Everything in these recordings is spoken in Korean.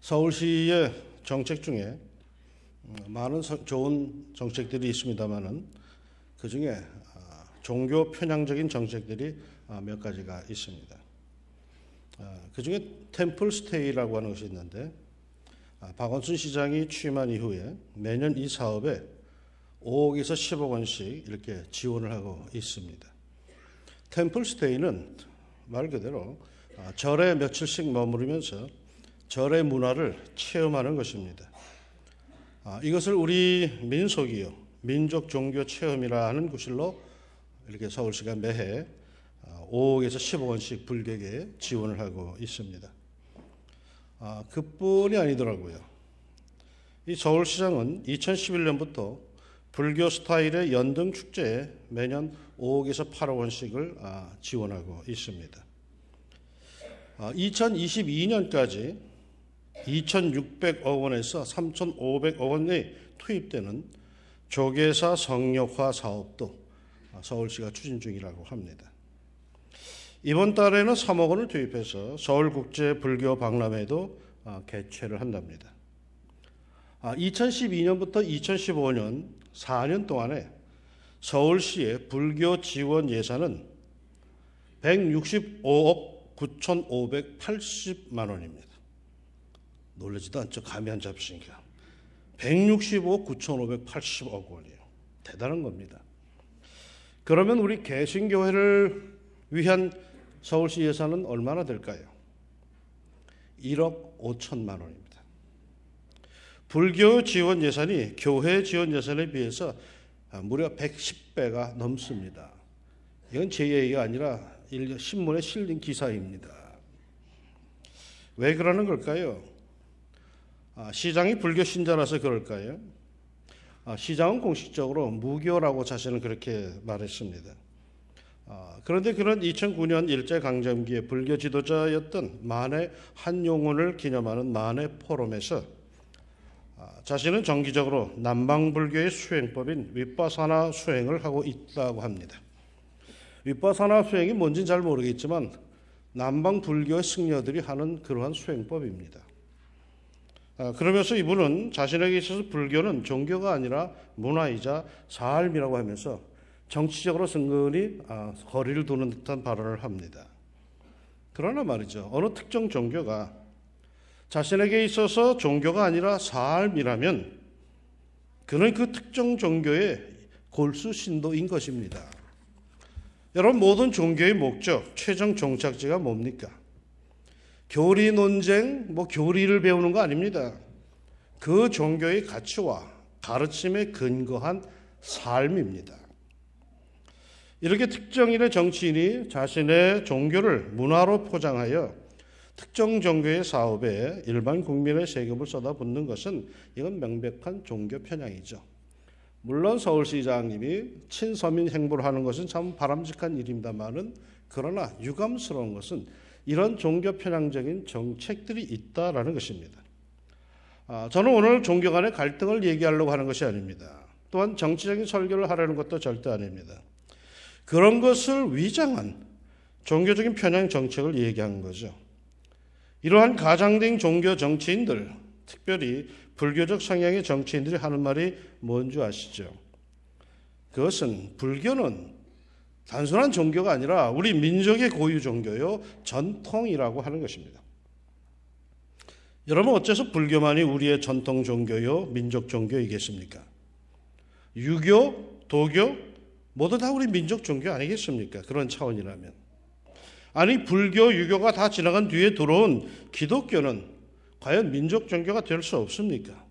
서울시의 정책 중에 많은 좋은 정책들이 있습니다만은 그 중에 종교 편향적인 정책들이 몇 가지가 있습니다. 그 중에 템플 스테이라고 하는 것이 있는데 박원순 시장이 취임한 이후에 매년 이 사업에 5억에서 10억 원씩 이렇게 지원을 하고 있습니다. 템플 스테이는 말 그대로 절에 며칠씩 머무르면서 절의 문화를 체험하는 것입니다. 이것을 우리 민속이요, 민족 종교 체험이라 하는 구실로 이렇게 서울시가 매해 5억에서 10억 원씩 불교계에 지원을 하고 있습니다. 그뿐이 아니더라고요. 이 서울시장은 2011년부터 불교 스타일의 연등 축제에 매년 5억에서 8억 원씩을 지원하고 있습니다. 2022년까지 2,600억 원에서 3,500억 원이 투입되는 조계사 성역화 사업도 서울시가 추진 중이라고 합니다. 이번 달에는 3억 원을 투입해서 서울국제불교 박람회도 개최를 한답니다. 2012년부터 2015년 4년 동안에 서울시의 불교 지원 예산은 165억 9,580만 원입니다. 놀라지도 않죠. 감이 안 잡히니까. 165억 9,580억 원이에요. 대단한 겁니다. 그러면 우리 개신교회를 위한 서울시 예산은 얼마나 될까요? 1억 5천만 원입니다. 불교 지원 예산이 교회 지원 예산에 비해서 무려 110배가 넘습니다. 이건 제 얘기가 아니라 신문에 실린 기사입니다. 왜 그러는 걸까요? 시장이 불교 신자라서 그럴까요? 시장은 공식적으로 무교라고 자신은 그렇게 말했습니다. 그런데 그런 2009년 일제강점기에 불교 지도자였던 만해 한용운을 기념하는 만해 포럼에서 자신은 정기적으로 남방불교의 수행법인 윗바사나 수행을 하고 있다고 합니다. 윗바사나 수행이 뭔지는 잘 모르겠지만 남방불교의 승려들이 하는 그러한 수행법입니다. 그러면서 이분은 자신에게 있어서 불교는 종교가 아니라 문화이자 삶이라고 하면서 정치적으로 은근히 거리를 두는 듯한 발언을 합니다. 그러나 말이죠. 어느 특정 종교가 자신에게 있어서 종교가 아니라 삶이라면 그는 그 특정 종교의 골수 신도인 것입니다. 여러분, 모든 종교의 목적, 최종 종착지가 뭡니까? 교리 논쟁, 교리를 배우는 거 아닙니다. 그 종교의 가치와 가르침에 근거한 삶입니다. 이렇게 특정인의 정치인이 자신의 종교를 문화로 포장하여 특정 종교의 사업에 일반 국민의 세금을 쏟아붓는 것은 이건 명백한 종교 편향이죠. 물론 서울시장님이 친서민 행보를 하는 것은 참 바람직한 일입니다만은 그러나 유감스러운 것은 이런 종교 편향적인 정책들이 있다라는 것입니다. 저는 오늘 종교 간의 갈등을 얘기하려고 하는 것이 아닙니다. 또한 정치적인 설교를 하려는 것도 절대 아닙니다. 그런 것을 위장한 종교적인 편향 정책을 얘기하는 거죠. 이러한 가장된 종교 정치인들, 특별히 불교적 성향의 정치인들이 하는 말이 뭔지 아시죠? 그것은 불교는 단순한 종교가 아니라 우리 민족의 고유 종교요, 전통이라고 하는 것입니다. 여러분, 어째서 불교만이 우리의 전통 종교요, 민족 종교이겠습니까? 유교, 도교 모두 다 우리 민족 종교 아니겠습니까? 그런 차원이라면. 아니, 불교, 유교가 다 지나간 뒤에 들어온 기독교는 과연 민족 종교가 될 수 없습니까?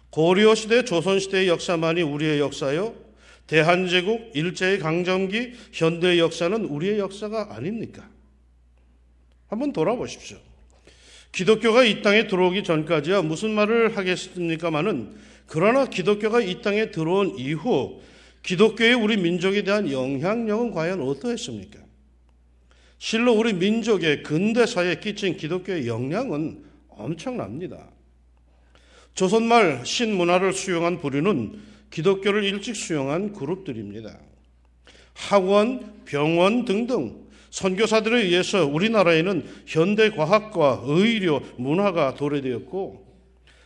고려시대, 조선시대의 역사만이 우리의 역사요? 대한제국, 일제강점기, 현대의 역사는 우리의 역사가 아닙니까? 한번 돌아보십시오. 기독교가 이 땅에 들어오기 전까지야 무슨 말을 하겠습니까마는 그러나 기독교가 이 땅에 들어온 이후 기독교의 우리 민족에 대한 영향력은 과연 어떠했습니까? 실로 우리 민족의 근대사에 끼친 기독교의 영향은 엄청납니다. 조선말 신문화를 수용한 부류는 기독교를 일찍 수용한 그룹들입니다. 학원, 병원 등등 선교사들에 의해서 우리나라에는 현대 과학과 의료, 문화가 도래되었고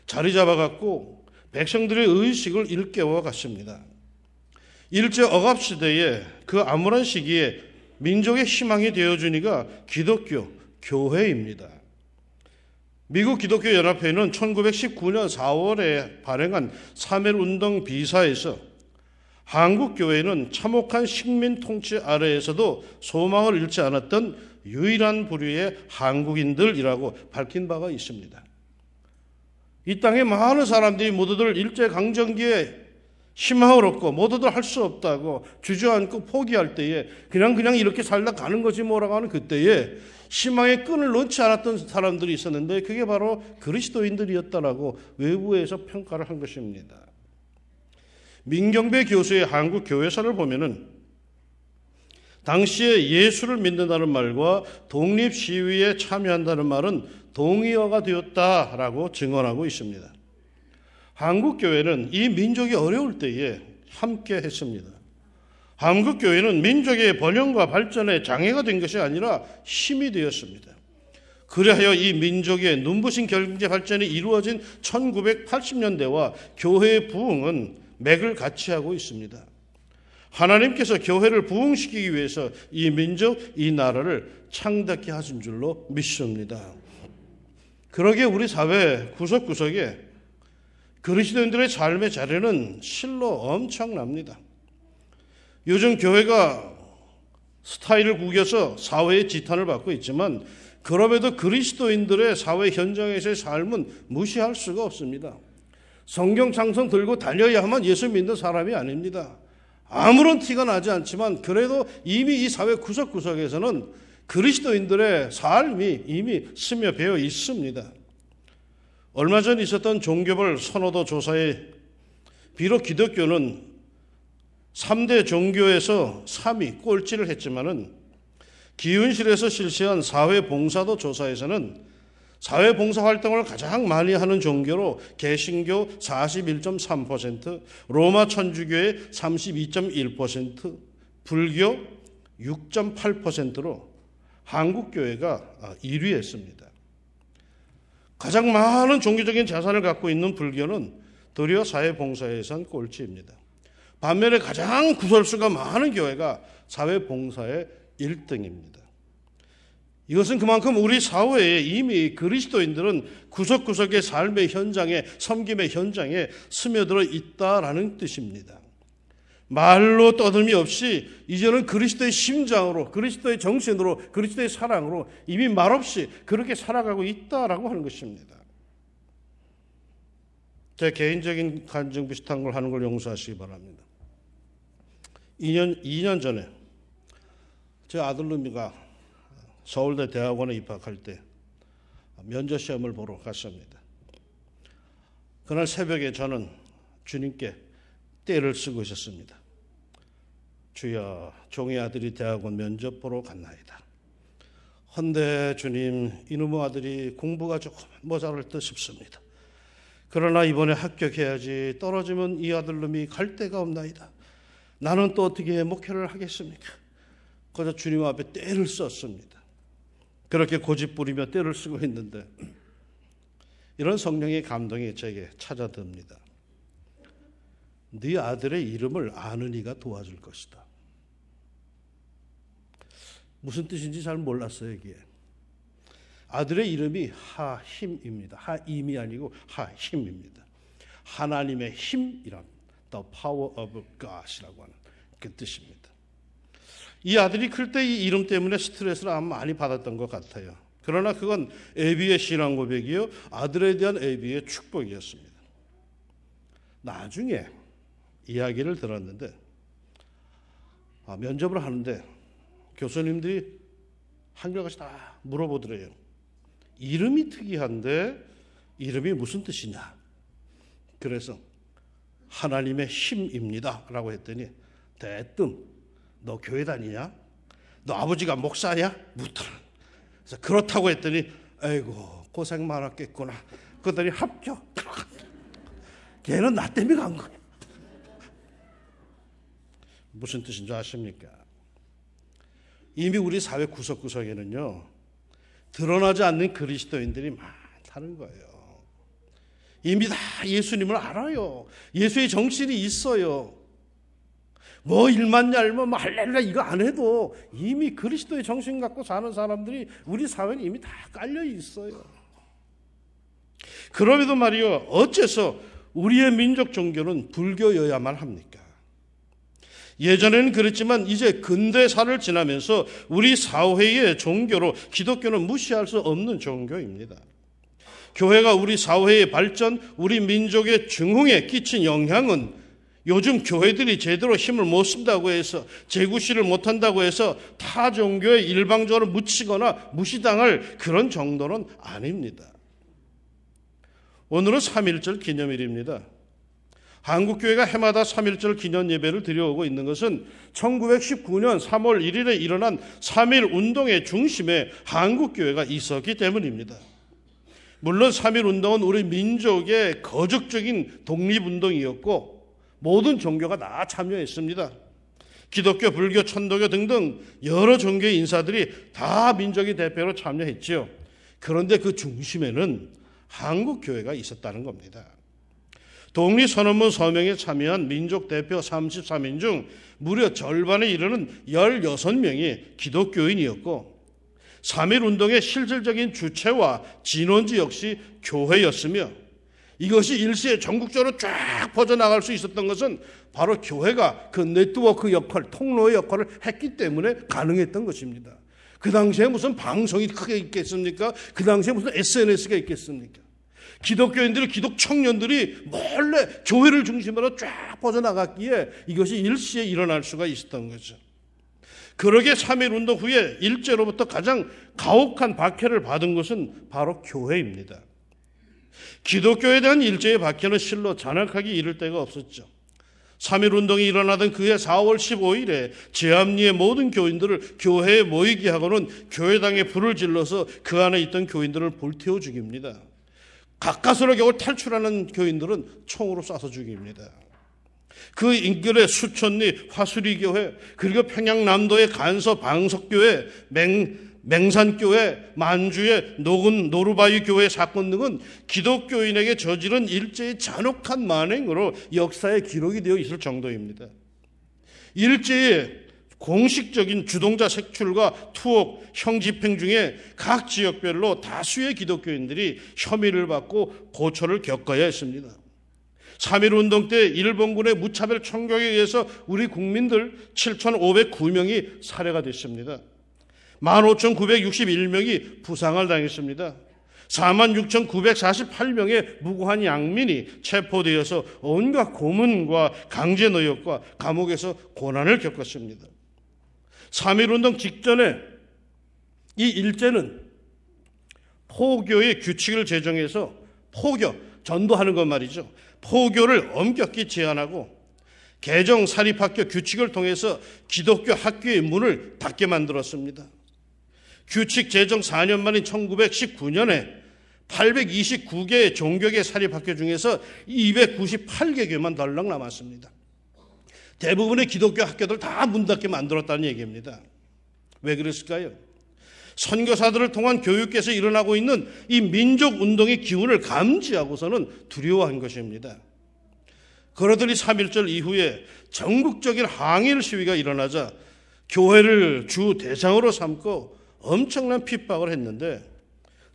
자리 잡아갔고 백성들의 의식을 일깨워 갔습니다. 일제 억압 시대에 그 암울한 시기에 민족의 희망이 되어주니가 기독교, 교회입니다. 미국 기독교 연합회는 1919년 4월에 발행한 3.1운동 비사에서 한국 교회는 참혹한 식민 통치 아래에서도 소망을 잃지 않았던 유일한 부류의 한국인들이라고 밝힌 바가 있습니다. 이 땅에 많은 사람들이 모두들 일제강점기에 희망을 얻고 모두들 할 수 없다고 주저앉고 포기할 때에 그냥 이렇게 살다 가는 거지 뭐라고 하는 그때에 희망의 끈을 놓지 않았던 사람들이 있었는데 그게 바로 그리스도인들이었다라고 외부에서 평가를 한 것입니다. 민경배 교수의 한국 교회사를 보면은 당시에 예수를 믿는다는 말과 독립 시위에 참여한다는 말은 동의어가 되었다라고 증언하고 있습니다. 한국 교회는 이 민족이 어려울 때에 함께 했습니다. 한국 교회는 민족의 번영과 발전에 장애가 된 것이 아니라 힘이 되었습니다. 그리하여 이 민족의 눈부신 경제 발전이 이루어진 1980년대와 교회의 부흥은 맥을 같이 하고 있습니다. 하나님께서 교회를 부흥시키기 위해서 이 민족, 이 나라를 창답케 하신 줄로 믿습니다. 그러기에 우리 사회 구석구석에 그리스도인들의 삶의 자리는 실로 엄청납니다. 요즘 교회가 스타일을 구겨서 사회의 지탄을 받고 있지만 그럼에도 그리스도인들의 사회 현장에서의 삶은 무시할 수가 없습니다. 성경 창성 들고 달려야만 예수 믿는 사람이 아닙니다. 아무런 티가 나지 않지만 그래도 이미 이 사회 구석구석에서는 그리스도인들의 삶이 이미 스며 배어 있습니다. 얼마 전 있었던 종교별 선호도 조사에 비록 기독교는 3대 종교에서 3위 꼴찌를 했지만은 기윤실에서 실시한 사회봉사도 조사에서는 사회봉사 활동을 가장 많이 하는 종교로 개신교 41.3%, 로마 천주교의 32.1%, 불교 6.8%로 한국교회가 1위했습니다. 가장 많은 종교적인 자산을 갖고 있는 불교는 도리어 사회봉사에선 꼴찌입니다. 반면에 가장 구설수가 많은 교회가 사회봉사의 1등입니다. 이것은 그만큼 우리 사회에 이미 그리스도인들은 구석구석의 삶의 현장에, 섬김의 현장에 스며들어 있다라는 뜻입니다. 말로 떠들미 없이 이제는 그리스도의 심장으로, 그리스도의 정신으로, 그리스도의 사랑으로 이미 말없이 그렇게 살아가고 있다라고 하는 것입니다. 제 개인적인 간증 비슷한 걸 하는 걸 용서하시기 바랍니다. 2년 전에 제 아들놈이가 서울대 대학원에 입학할 때 면접 시험을 보러 갔습니다. 그날 새벽에 저는 주님께 떼를 쓰고 있었습니다. 주여, 종의 아들이 대학원 면접 보러 갔나이다. 헌데 주님, 이놈의 아들이 공부가 조금 모자랄 듯 싶습니다. 그러나 이번에 합격해야지 떨어지면 이 아들놈이 갈 데가 없나이다. 나는 또 어떻게 목회를 하겠습니까? 그래서 주님 앞에 떼를 썼습니다. 그렇게 고집부리며 떼를 쓰고 있는데 이런 성령의 감동이 제게 찾아듭니다. 네 아들의 이름을 아는 이가 도와줄 것이다. 무슨 뜻인지 잘 몰랐어요, 이게. 아들의 이름이 하힘입니다. 하임이 아니고 하힘입니다. 하나님의 힘이란 The power of God이라고 하는 그 뜻입니다. 이 아들이 클 때 이 이름 때문에 스트레스를 아마 많이 받았던 것 같아요. 그러나 그건 애비의 신앙 고백이요, 아들에 대한 애비의 축복이었습니다. 나중에 이야기를 들었는데 면접을 하는데 교수님들이 한결같이 다 물어보더래요. 이름이 특이한데 이름이 무슨 뜻이냐? 그래서 하나님의 힘입니다 라고 했더니 대뜸 너 교회 다니냐? 너 아버지가 목사냐? 묻더라. 그래서 그렇다고 했더니 아이고 고생 많았겠구나. 그랬더니 합격. 걔는 나 때문에 간 거야. 무슨 뜻인 줄 아십니까? 이미 우리 사회 구석구석에는요, 드러나지 않는 그리스도인들이 많다는 거예요. 이미 다 예수님을 알아요. 예수의 정신이 있어요. 뭐 일만 열면 뭐 할렐루야 이거 안 해도 이미 그리스도의 정신 갖고 사는 사람들이 우리 사회는 이미 다 깔려 있어요. 그럼에도 말이요, 어째서 우리의 민족 종교는 불교여야만 합니까? 예전에는 그랬지만 이제 근대사를 지나면서 우리 사회의 종교로 기독교는 무시할 수 없는 종교입니다. 교회가 우리 사회의 발전, 우리 민족의 증흥에 끼친 영향은 요즘 교회들이 제대로 힘을 못 쓴다고 해서, 재구시를 못한다고 해서 타 종교에 일방적으로 묻히거나 무시당할 그런 정도는 아닙니다. 오늘은 3.1절 기념일입니다. 한국교회가 해마다 3.1절 기념 예배를 드려오고 있는 것은 1919년 3월 1일에 일어난 3.1 운동의 중심에 한국교회가 있었기 때문입니다. 물론 3.1 운동은 우리 민족의 거적적인 독립운동이었고 모든 종교가 다 참여했습니다. 기독교, 불교, 천도교 등등 여러 종교의 인사들이 다 민족의 대표로 참여했죠. 그런데 그 중심에는 한국교회가 있었다는 겁니다. 독립선언문 서명에 참여한 민족 대표 33인 중 무려 절반에 이르는 16명이 기독교인이었고 3.1 운동의 실질적인 주체와 진원지 역시 교회였으며 이것이 일시에 전국적으로 쫙 퍼져나갈 수 있었던 것은 바로 교회가 그 네트워크 역할, 통로의 역할을 했기 때문에 가능했던 것입니다. 그 당시에 무슨 방송이 크게 있겠습니까? 그 당시에 무슨 SNS가 있겠습니까? 기독교인들이, 기독 청년들이 몰래 교회를 중심으로 쫙 퍼져나갔기에 이것이 일시에 일어날 수가 있었던 거죠. 그러게 3.1 운동 후에 일제로부터 가장 가혹한 박해를 받은 것은 바로 교회입니다. 기독교에 대한 일제의 박해는 실로 잔악하기 이를 데가 없었죠. 3.1 운동이 일어나던 그해 4월 15일에 제암리의 모든 교인들을 교회에 모이게 하고는 교회당에 불을 질러서 그 안에 있던 교인들을 불태워 죽입니다. 가까스로 겨우 탈출하는 교인들은 총으로 쏴서 죽입니다. 그 인근의 수천리 화수리교회, 그리고 평양남도의 간서 방석교회, 맹산교회, 만주의 녹은 노르바위 교회 사건 등은 기독교인에게 저지른 일제의 잔혹한 만행으로 역사에 기록이 되어 있을 정도입니다. 일제의 공식적인 주동자 색출과 투옥, 형집행 중에 각 지역별로 다수의 기독교인들이 혐의를 받고 고초를 겪어야 했습니다. 3.1 운동 때 일본군의 무차별 총격에 의해서 우리 국민들 7,509명이 살해가 됐습니다. 15,961명이 부상을 당했습니다. 46,948명의 무고한 양민이 체포되어서 온갖 고문과 강제노역과 감옥에서 고난을 겪었습니다. 3.1 운동 직전에 이 일제는 포교의 규칙을 제정해서 포교, 전도하는 것 말이죠. 포교를 엄격히 제한하고 개정 사립학교 규칙을 통해서 기독교 학교의 문을 닫게 만들었습니다. 규칙 제정 4년 만인 1919년에 829개의 종교계 사립학교 중에서 298개교만 덜렁 남았습니다. 대부분의 기독교 학교들 다 문 닫게 만들었다는 얘기입니다. 왜 그랬을까요? 선교사들을 통한 교육에서 일어나고 있는 이 민족운동의 기운을 감지하고서는 두려워한 것입니다. 그러더니 3.1절 이후에 전국적인 항일 시위가 일어나자 교회를 주 대상으로 삼고 엄청난 핍박을 했는데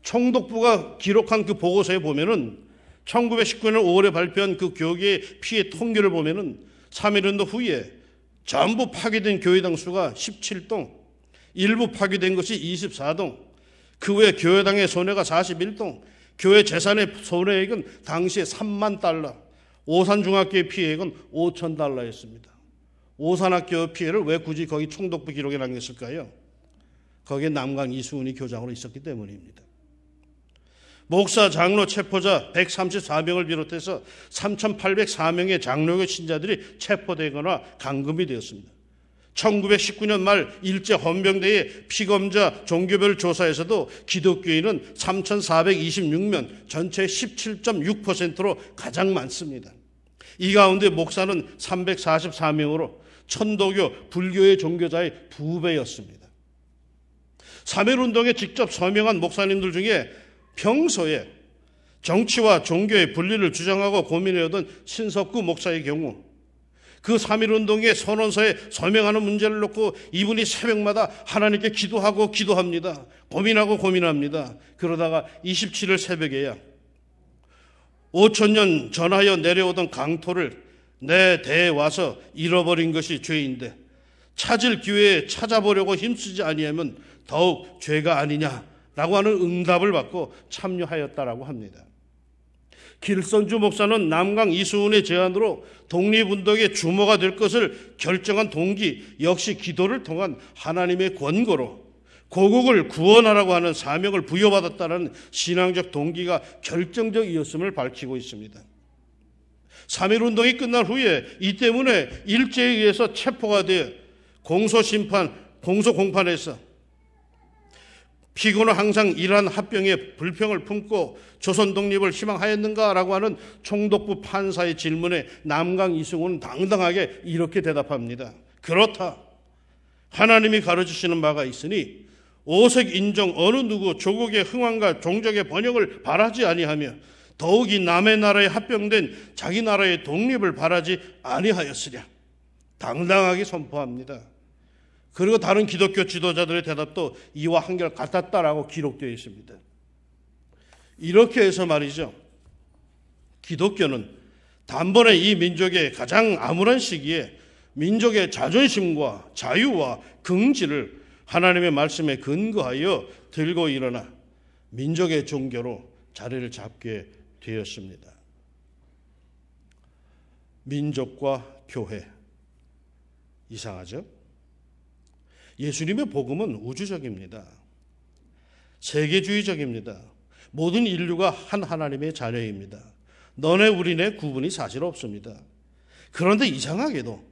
총독부가 기록한 그 보고서에 보면은 1919년 5월에 발표한 그 교계의 피해 통계를 보면은 3.1운동 후에 전부 파괴된 교회당 수가 17동, 일부 파괴된 것이 24동, 그 외에 교회당의 손해가 41동, 교회 재산의 손해액은 당시에 3만 달러, 오산중학교의 피해액은 5천 달러였습니다. 오산학교 피해를 왜 굳이 거기 총독부 기록에 남겼을까요? 거기에 남강 이수은이 교장으로 있었기 때문입니다. 목사, 장로, 체포자 134명을 비롯해서 3,804명의 장로교 신자들이 체포되거나 감금이 되었습니다. 1919년 말 일제 헌병대의 피검자 종교별 조사에서도 기독교인은 3,426명, 전체의 17.6%로 가장 많습니다. 이 가운데 목사는 344명으로 천도교, 불교의 종교자의 2배였습니다. 3.1운동에 직접 서명한 목사님들 중에 평소에 정치와 종교의 분리를 주장하고 고민해오던 신석구 목사의 경우 그 3.1운동의 선언서에 서명하는 문제를 놓고 이분이 새벽마다 하나님께 기도합니다. 고민합니다. 그러다가 27일 새벽에야 5,000년 전하여 내려오던 강토를 내 대에 와서 잃어버린 것이 죄인데 찾을 기회에 찾아보려고 힘쓰지 아니하면 더욱 죄가 아니냐라고 하는 응답을 받고 참여하였다라고 합니다. 길선주 목사는 남강 이수훈의 제안으로 독립운동의 주모가 될 것을 결정한 동기 역시 기도를 통한 하나님의 권고로 고국을 구원하라고 하는 사명을 부여받았다는 신앙적 동기가 결정적이었음을 밝히고 있습니다. 3.1운동이 끝난 후에 이 때문에 일제에 의해서 체포가 되어 공소공판에서 피고는 항상 이러한 합병에 불평을 품고 조선 독립을 희망하였는가라고 하는 총독부 판사의 질문에 남강 이승훈은 당당하게 이렇게 대답합니다. 그렇다. 하나님이 가르치시는 바가 있으니 오색 인종 어느 누구 조국의 흥왕과 종족의 번영을 바라지 아니하며 더욱이 남의 나라에 합병된 자기 나라의 독립을 바라지 아니하였으랴. 당당하게 선포합니다. 그리고 다른 기독교 지도자들의 대답도 이와 한결 같았다라고 기록되어 있습니다. 이렇게 해서 말이죠. 기독교는 단번에 이 민족의 가장 암울한 시기에 민족의 자존심과 자유와 긍지를 하나님의 말씀에 근거하여 들고 일어나 민족의 종교로 자리를 잡게 되었습니다. 민족과 교회. 이상하죠? 예수님의 복음은 우주적입니다. 세계주의적입니다. 모든 인류가 한 하나님의 자녀입니다. 너네 우리네 구분이 사실 없습니다. 그런데 이상하게도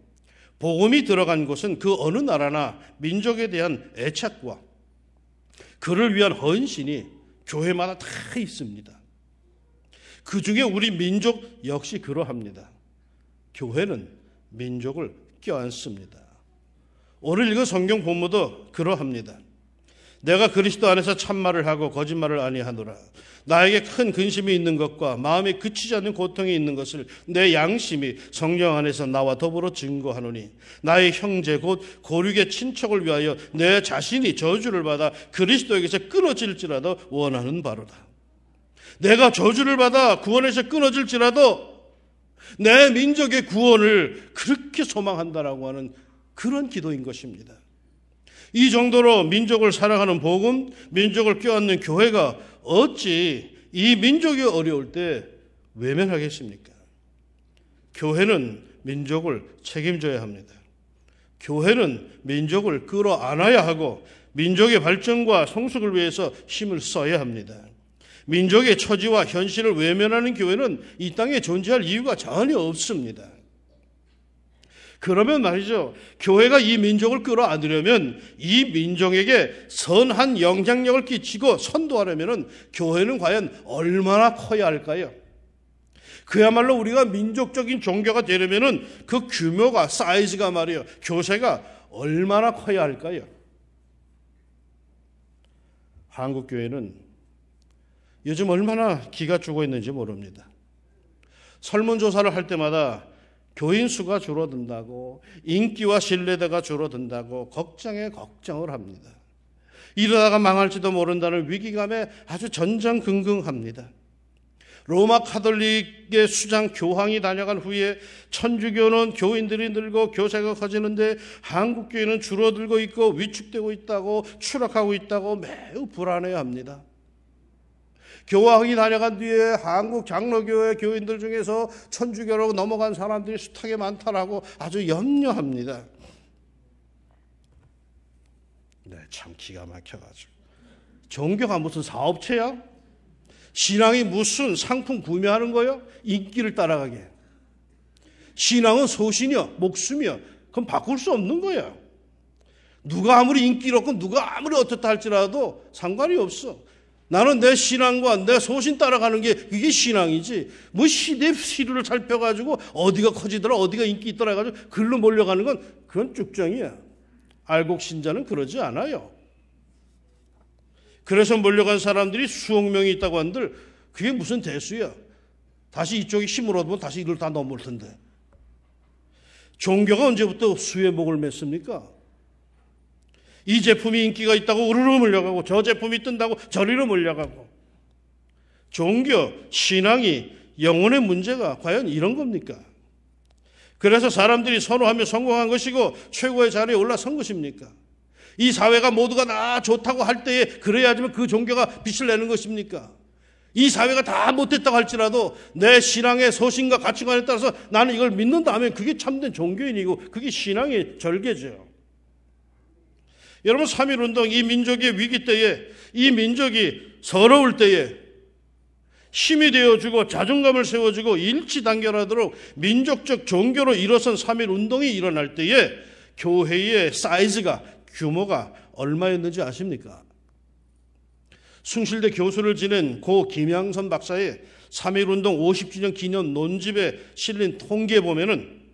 복음이 들어간 곳은 그 어느 나라나 민족에 대한 애착과 그를 위한 헌신이 교회마다 다 있습니다. 그 중에 우리 민족 역시 그러합니다. 교회는 민족을 껴안습니다. 오늘 읽은 성경 본문도 그러합니다. 내가 그리스도 안에서 참말을 하고 거짓말을 아니하노라. 나에게 큰 근심이 있는 것과 마음에 그치지 않는 고통이 있는 것을 내 양심이 성령 안에서 나와 더불어 증거하노니 나의 형제 곧 고륙의 친척을 위하여 내 자신이 저주를 받아 그리스도에게서 끊어질지라도 원하는 바로다. 내가 저주를 받아 구원에서 끊어질지라도 내 민족의 구원을 그렇게 소망한다라고 하는 그런 기도인 것입니다. 이 정도로 민족을 사랑하는 복음, 민족을 껴안는 교회가 어찌 이 민족이 어려울 때 외면하겠습니까? 교회는 민족을 책임져야 합니다. 교회는 민족을 끌어안아야 하고 민족의 발전과 성숙을 위해서 힘을 써야 합니다. 민족의 처지와 현실을 외면하는 교회는 이 땅에 존재할 이유가 전혀 없습니다. 그러면 말이죠. 교회가 이 민족을 끌어안으려면 이 민족에게 선한 영향력을 끼치고 선도하려면 교회는 과연 얼마나 커야 할까요? 그야말로 우리가 민족적인 종교가 되려면 그 규모가 사이즈가 말이에요. 교세가 얼마나 커야 할까요? 한국 교회는 요즘 얼마나 기가 죽어 있는지 모릅니다. 설문조사를 할 때마다 교인 수가 줄어든다고 인기와 신뢰도가 줄어든다고 걱정을 합니다. 이러다가 망할지도 모른다는 위기감에 아주 전전긍긍합니다. 로마 카톨릭의 수장 교황이 다녀간 후에 천주교는 교인들이 늘고 교세가 커지는데 한국 교회는 줄어들고 있고 위축되고 있다고 추락하고 있다고 매우 불안해합니다. 교황이 다녀간 뒤에 한국 장로교회 교인들 중에서 천주교로 넘어간 사람들이 숱하게 많다라고 아주 염려합니다. 네, 참 기가 막혀가지고. 종교가 무슨 사업체야? 신앙이 무슨 상품 구매하는 거요? 인기를 따라가게. 신앙은 소신이요, 목숨이요. 그건 바꿀 수 없는 거야. 누가 아무리 인기를 얻고 누가 아무리 어떻다 할지라도 상관이 없어. 나는 내 신앙과 내 소신 따라가는 게 이게 신앙이지. 뭐 시대 시류를 살펴가지고 어디가 커지더라 어디가 인기 있더라 해가지고 글로 몰려가는 건 그건 쭉정이야. 알곡 신자는 그러지 않아요. 그래서 몰려간 사람들이 수억 명이 있다고 한들 그게 무슨 대수야. 다시 이쪽이 힘을 얻으면 다시 이걸 다 넘을 텐데. 종교가 언제부터 수의 목을 맸습니까? 이 제품이 인기가 있다고 우르르 몰려가고 저 제품이 뜬다고 저리로 몰려가고. 종교, 신앙이 영혼의 문제가 과연 이런 겁니까? 그래서 사람들이 선호하며 성공한 것이고 최고의 자리에 올라선 것입니까? 이 사회가 모두가 다 좋다고 할 때에 그래야지만 그 종교가 빛을 내는 것입니까? 이 사회가 다 못됐다고 할지라도 내 신앙의 소신과 가치관에 따라서 나는 이걸 믿는다 하면 그게 참된 종교인이고 그게 신앙의 절개죠. 여러분, 3.1운동, 이 민족의 위기 때에, 이 민족이 서러울 때에 힘이 되어주고 자존감을 세워주고 일치단결하도록 민족적 종교로 일어선 3.1운동이 일어날 때에 교회의 사이즈가, 규모가 얼마였는지 아십니까? 숭실대 교수를 지낸 고 김양선 박사의 3.1운동 50주년 기념 논집에 실린 통계에 보면은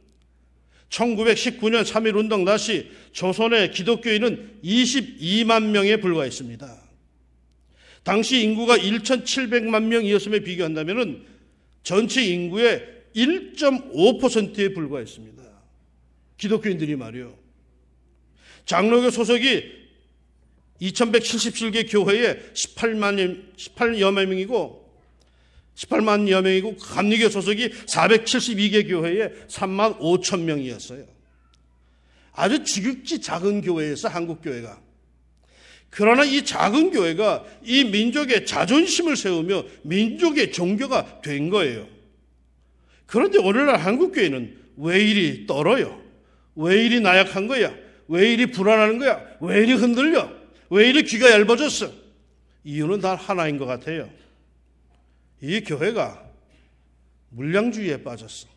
1919년 3.1운동 당시 조선의 기독교인은 22만 명에 불과했습니다. 당시 인구가 1,700만 명이었음에 비교한다면 전체 인구의 1.5%에 불과했습니다. 기독교인들이 말이요. 장로교 소속이 2,177개 교회에 18만여 명이고 감리교 소속이 472개 교회에 3만 5천 명이었어요. 아주 지극히 작은 교회였어, 한국교회가. 그러나 이 작은 교회가 이 민족의 자존심을 세우며 민족의 종교가 된 거예요. 그런데 오늘날 한국교회는 왜 이리 떨어요? 왜 이리 나약한 거야? 왜 이리 불안한 거야? 왜 이리 흔들려? 왜 이리 귀가 얇아졌어? 이유는 다 하나인 것 같아요. 이 교회가 물량주의에 빠졌어.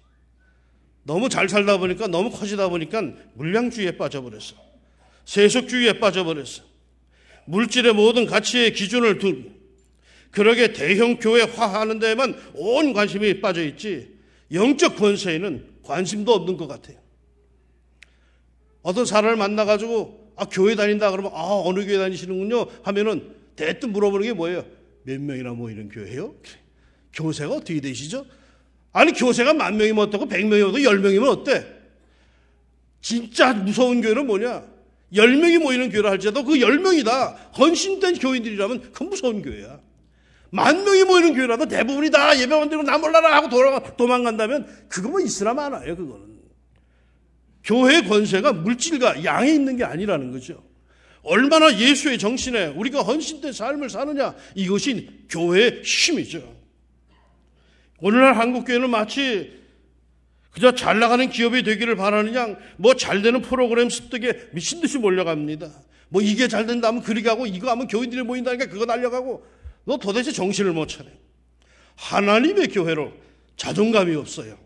너무 잘 살다 보니까, 너무 커지다 보니까 물량주의에 빠져버렸어. 세속주의에 빠져버렸어. 물질의 모든 가치의 기준을 둔, 그러게 대형 교회화하는 데에만 온 관심이 빠져있지 영적 권세에는 관심도 없는 것 같아요. 어떤 사람을 만나가지고 교회 다닌다 그러면 어느 교회 다니시는군요 하면은 대뜸 물어보는 게 뭐예요? 몇 명이나 모이는 교회요? 교세가 어떻게 되시죠? 아니, 교세가 10,000명이면 어떻고 100명이면 어떻고 10명이면 어때? 진짜 무서운 교회는 뭐냐? 10명이 모이는 교회라 할지라도 그 10명이 다 헌신된 교인들이라면 그건 무서운 교회야. 10,000명이 모이는 교회라도 대부분이 다 예배만 드리고 나 몰라라 하고 도망간다면 그거 뭐 있으나 마나요, 그거는. 교회의 권세가 물질과 양에 있는 게 아니라는 거죠. 얼마나 예수의 정신에 우리가 헌신된 삶을 사느냐, 이것이 교회의 힘이죠. 오늘날 한국교회는 마치 그저 잘 나가는 기업이 되기를 바라는 양, 뭐 잘 되는 프로그램 습득에 미친 듯이 몰려갑니다. 뭐 이게 잘 된다면 그리 가고, 이거 하면 교인들이 모인다니까 그거 날려가고, 너 도대체 정신을 못 차려. 하나님의 교회로 자존감이 없어요.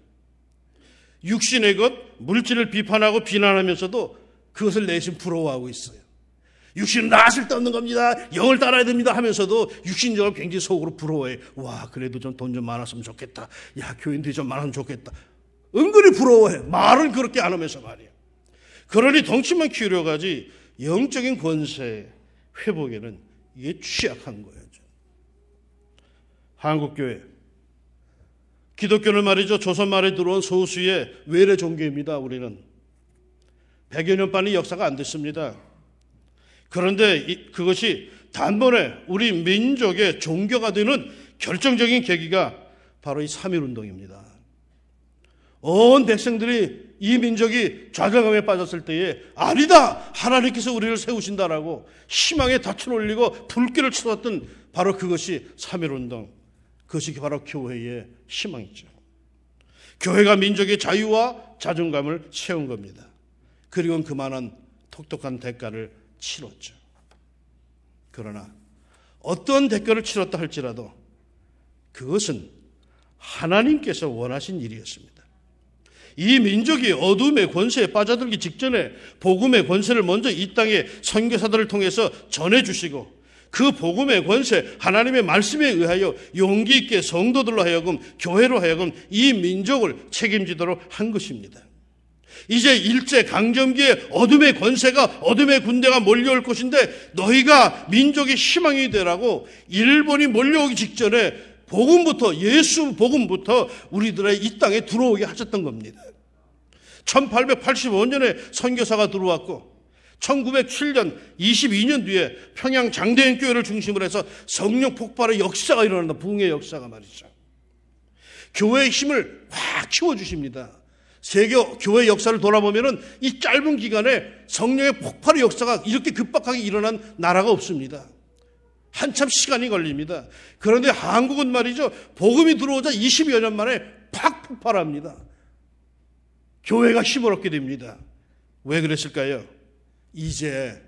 육신의 것, 물질을 비판하고 비난하면서도 그것을 내심 부러워하고 있어요. 육신은 나 쓸데없는 겁니다. 영을 따라야 됩니다 하면서도 육신적으로 굉장히 속으로 부러워해. 와, 그래도 좀 돈 좀 많았으면 좋겠다. 야, 교인들이 좀 많으면 좋겠다. 은근히 부러워해. 말은 그렇게 안 하면서 말이야. 그러니 덩치만 키우려고 하지 영적인 권세 회복에는 이게 취약한 거예요. 한국교회, 기독교는 말이죠, 조선 말에 들어온 소수의 외래 종교입니다. 우리는 100여 년 반의 역사가 안 됐습니다. 그런데 그것이 단번에 우리 민족의 종교가 되는 결정적인 계기가 바로 이 3.1운동입니다. 온 백성들이 이 민족이 좌절감에 빠졌을 때에 아니다! 하나님께서 우리를 세우신다라고 희망의 닻을 올리고 불길을 치솟았던 바로 그것이 3.1운동. 그것이 바로 교회의 희망이죠. 교회가 민족의 자유와 자존감을 세운 겁니다. 그리고 그만한 독특한 대가를 치렀죠. 그러나 어떤 대가를 치렀다 할지라도 그것은 하나님께서 원하신 일이었습니다. 이 민족이 어둠의 권세에 빠져들기 직전에 복음의 권세를 먼저 이 땅에 선교사들을 통해서 전해주시고, 그 복음의 권세, 하나님의 말씀에 의하여 용기 있게 성도들로 하여금, 교회로 하여금 이 민족을 책임지도록 한 것입니다. 이제 일제 강점기에 어둠의 권세가, 어둠의 군대가 몰려올 것인데 너희가 민족의 희망이 되라고 일본이 몰려오기 직전에 복음부터, 예수 복음부터 우리들의 이 땅에 들어오게 하셨던 겁니다. 1885년에 선교사가 들어왔고 1907년 22년 뒤에 평양 장대인 교회를 중심으로 해서 성령 폭발의 역사가 일어난다. 부흥의 역사가 말이죠. 교회의 힘을 확 키워주십니다. 세계 교회 역사를 돌아보면은 이 짧은 기간에 성령의 폭발의 역사가 이렇게 급박하게 일어난 나라가 없습니다. 한참 시간이 걸립니다. 그런데 한국은 말이죠, 복음이 들어오자 20여 년 만에 팍 폭발합니다. 교회가 힘을 얻게 됩니다. 왜 그랬을까요? 이제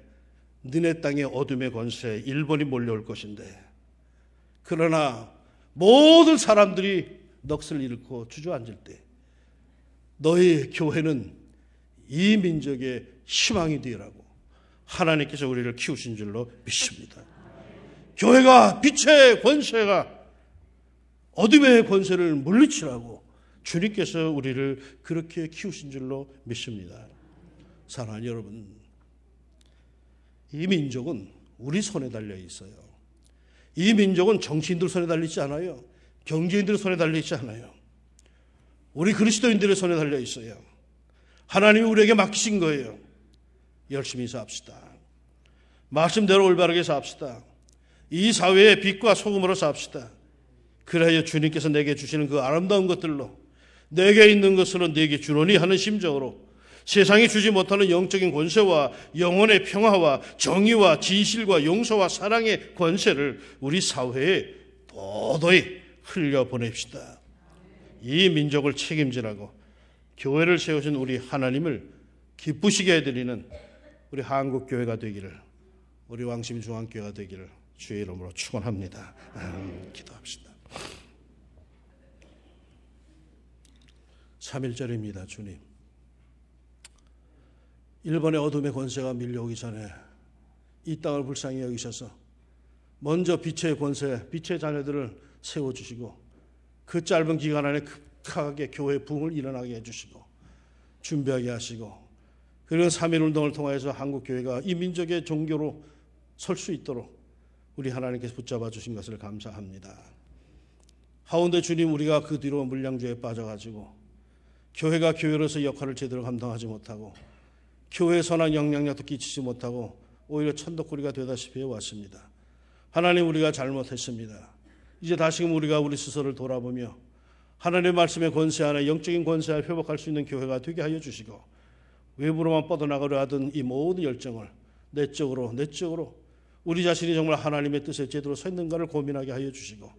너네 땅의 어둠의 권세, 일본이 몰려올 것인데, 그러나 모든 사람들이 넋을 잃고 주저앉을 때 너희 교회는 이 민족의 희망이 되라고 하나님께서 우리를 키우신 줄로 믿습니다. 교회가 빛의 권세가 어둠의 권세를 물리치라고 주님께서 우리를 그렇게 키우신 줄로 믿습니다. 사랑하는 여러분, 이 민족은 우리 손에 달려 있어요. 이 민족은 정치인들 손에 달리지 않아요. 경제인들 손에 달려있지 않아요. 우리 그리스도인들의 손에 달려 있어요. 하나님이 우리에게 맡기신 거예요. 열심히 삽시다. 말씀대로 올바르게 삽시다. 이 사회의 빛과 소금으로 삽시다. 그래야 주님께서 내게 주시는 그 아름다운 것들로, 내게 있는 것으로 내게 주노니 하는 심정으로 세상이 주지 못하는 영적인 권세와 영혼의 평화와 정의와 진실과 용서와 사랑의 권세를 우리 사회에 도도히 흘려보냅시다. 이 민족을 책임지라고 교회를 세우신 우리 하나님을 기쁘시게 해드리는 우리 한국교회가 되기를, 우리 왕심중앙교회가 되기를 주의 이름으로 축원합니다. 기도합시다. 3.1절입니다. 주님, 일본의 어둠의 권세가 밀려오기 전에 이 땅을 불쌍히 여기셔서 먼저 빛의 권세, 빛의 자녀들을 세워주시고 그 짧은 기간 안에 급하게 교회 부흥을 일어나게 해주시고 준비하게 하시고, 그리고 3.1운동을 통해서 한국교회가 이 민족의 종교로 설 수 있도록 우리 하나님께서 붙잡아 주신 것을 감사합니다. 하운데 주님, 우리가 그 뒤로 물량주에 빠져가지고 교회가 교회로서 역할을 제대로 감당하지 못하고 교회의 선한 영향력도 끼치지 못하고 오히려 천덕꾸리가 되다시피 해왔습니다. 하나님, 우리가 잘못했습니다. 이제 다시금 우리가 우리 스스로를 돌아보며 하나님의 말씀의 권세 안에 영적인 권세를 회복할 수 있는 교회가 되게 하여 주시고, 외부로만 뻗어나가려 하던 이 모든 열정을 내적으로 우리 자신이 정말 하나님의 뜻에 제대로 서 있는가를 고민하게 하여 주시고,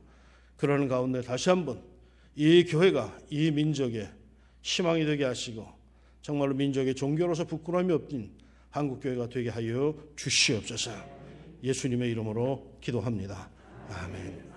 그러는 가운데 다시 한번 이 교회가 이 민족의 희망이 되게 하시고 정말로 민족의 종교로서 부끄러움이 없는 한국교회가 되게 하여 주시옵소서. 예수님의 이름으로 기도합니다. 아멘.